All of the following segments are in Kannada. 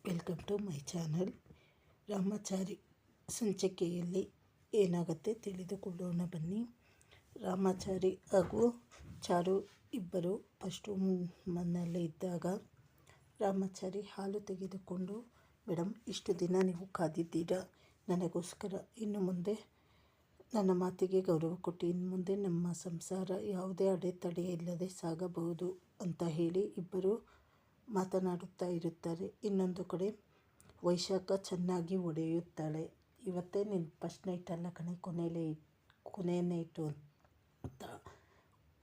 Welcome to my channel. Ramachari ಸಂಚಿಕೆಯಲ್ಲಿ ಏನಾಗುತ್ತೆ ತಿಳಿದುಕೊಳ್ಳೋಣ ಬನ್ನಿ. ರಾಮಾಚಾರಿ ಹಾಗೂ ಚಾರು ಇಬ್ಬರು ಫಸ್ಟು ಮನೆಯಲ್ಲಿ ಇದ್ದಾಗ ರಾಮಾಚಾರಿ ಹಾಲು ತೆಗೆದುಕೊಂಡು, ಮೇಡಮ್ ಇಷ್ಟು ದಿನ ನೀವು ಕಾದಿದ್ದೀರಾ ನನಗೋಸ್ಕರ, ಇನ್ನು ಮುಂದೆ ನನ್ನ ಮಾತಿಗೆ ಗೌರವ ಕೊಟ್ಟು ಇನ್ನು ಮುಂದೆ ನಮ್ಮ ಸಂಸಾರ ಯಾವುದೇ ಅಡೆತಡೆ ಇಲ್ಲದೆ ಸಾಗಬಹುದು ಅಂತ ಹೇಳಿ ಇಬ್ಬರು ಮಾತನಾಡುತ್ತಾ ಇರುತ್ತಾರೆ. ಇನ್ನೊಂದು ಕಡೆ ವೈಶಾಖ ಚೆನ್ನಾಗಿ ಹೊಡೆಯುತ್ತಾಳೆ. ಇವತ್ತೇ ನಿನ್ನ ಫಸ್ಟ್ ನೈಟ್ ಅಲ್ಲ ಕಣೆ, ಕೊನೆ ನೈಟು ಅಂತ.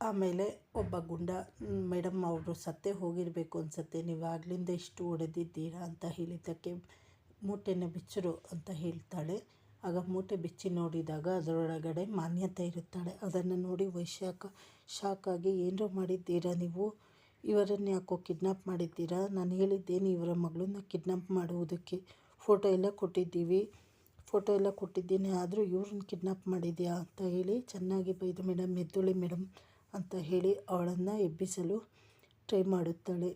ಆಮೇಲೆ ಒಬ್ಬ ಗುಂಡ, ಮೇಡಮ್ ಅವರು ಸತ್ತೇ ಹೋಗಿರಬೇಕು ಅನಿಸುತ್ತೆ, ನೀವು ಆಗ್ಲಿಂದ ಇಷ್ಟು ಹೊಡೆದಿದ್ದೀರಾ ಅಂತ ಹೇಳಿದ್ದಕ್ಕೆ ಮೂಟೆನ ಬಿಚ್ಚರು ಅಂತ ಹೇಳ್ತಾಳೆ. ಆಗ ಮೂಟೆ ಬಿಚ್ಚಿ ನೋಡಿದಾಗ ಅದರೊಳಗಡೆ ಮಾನ್ಯತೆ ಇರುತ್ತಾಳೆ. ಅದನ್ನು ನೋಡಿ ವೈಶಾಖ ಶಾಕಾಗಿ, ಏನರು ಮಾಡಿದ್ದೀರಾ ನೀವು, ಇವರನ್ನು ಯಾಕೋ ಕಿಡ್ನಾಪ್ ಮಾಡಿದ್ದೀರಾ, ನಾನು ಹೇಳಿದ್ದೇನೆ ಇವರ ಮಗಳನ್ನ ಕಿಡ್ನಾಪ್ ಮಾಡುವುದಕ್ಕೆ, ಫೋಟೋ ಎಲ್ಲ ಕೊಟ್ಟಿದ್ದೀನಿ, ಆದರೂ ಇವ್ರನ್ನ ಕಿಡ್ನಾಪ್ ಮಾಡಿದ್ಯಾ ಅಂತ ಹೇಳಿ ಚೆನ್ನಾಗಿ ಬೈದು, ಮೇಡಮ್ ಎದ್ದೇಳಿ ಮೇಡಮ್ ಅಂತ ಹೇಳಿ ಅವಳನ್ನು ಎಬ್ಬಿಸಲು ಟ್ರೈ ಮಾಡುತ್ತಾಳೆ.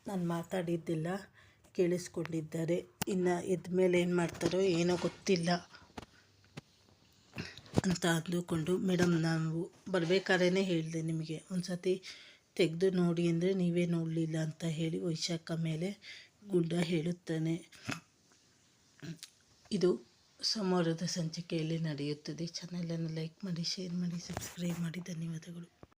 ನಾನು ಮಾತಾಡಿದ್ದೆಲ್ಲ ಕೇಳಿಸ್ಕೊಂಡಿದ್ದಾರೆ, ಇನ್ನು ಎದ್ದ ಮೇಲೆ ಏನು ಮಾಡ್ತಾರೋ ಏನೋ ಗೊತ್ತಿಲ್ಲ ಅಂತ ಅಂದುಕೊಂಡು, ಮೇಡಮ್ ನಾವು ಬರಬೇಕಾದ್ರೆ ಹೇಳಿದೆ ನಿಮಗೆ ಒಂದು ಸತಿ ತೆಗೆದು ನೋಡಿ ಅಂದರೆ ನೀವೇ ನೋಡಲಿಲ್ಲ ಅಂತ ಹೇಳಿ ವೈಶಾಖ ಮೇಲೆ ಗುಂಡ ಹೇಳುತ್ತಾನೆ. ಇದು ಸೋಮವಾರದ ಸಂಚಿಕೆಯಲ್ಲಿ ನಡೆಯುತ್ತದೆ. ಚಾನಲನ್ನು ಲೈಕ್ ಮಾಡಿ, ಶೇರ್ ಮಾಡಿ, ಸಬ್ಸ್ಕ್ರೈಬ್ ಮಾಡಿ. ಧನ್ಯವಾದಗಳು.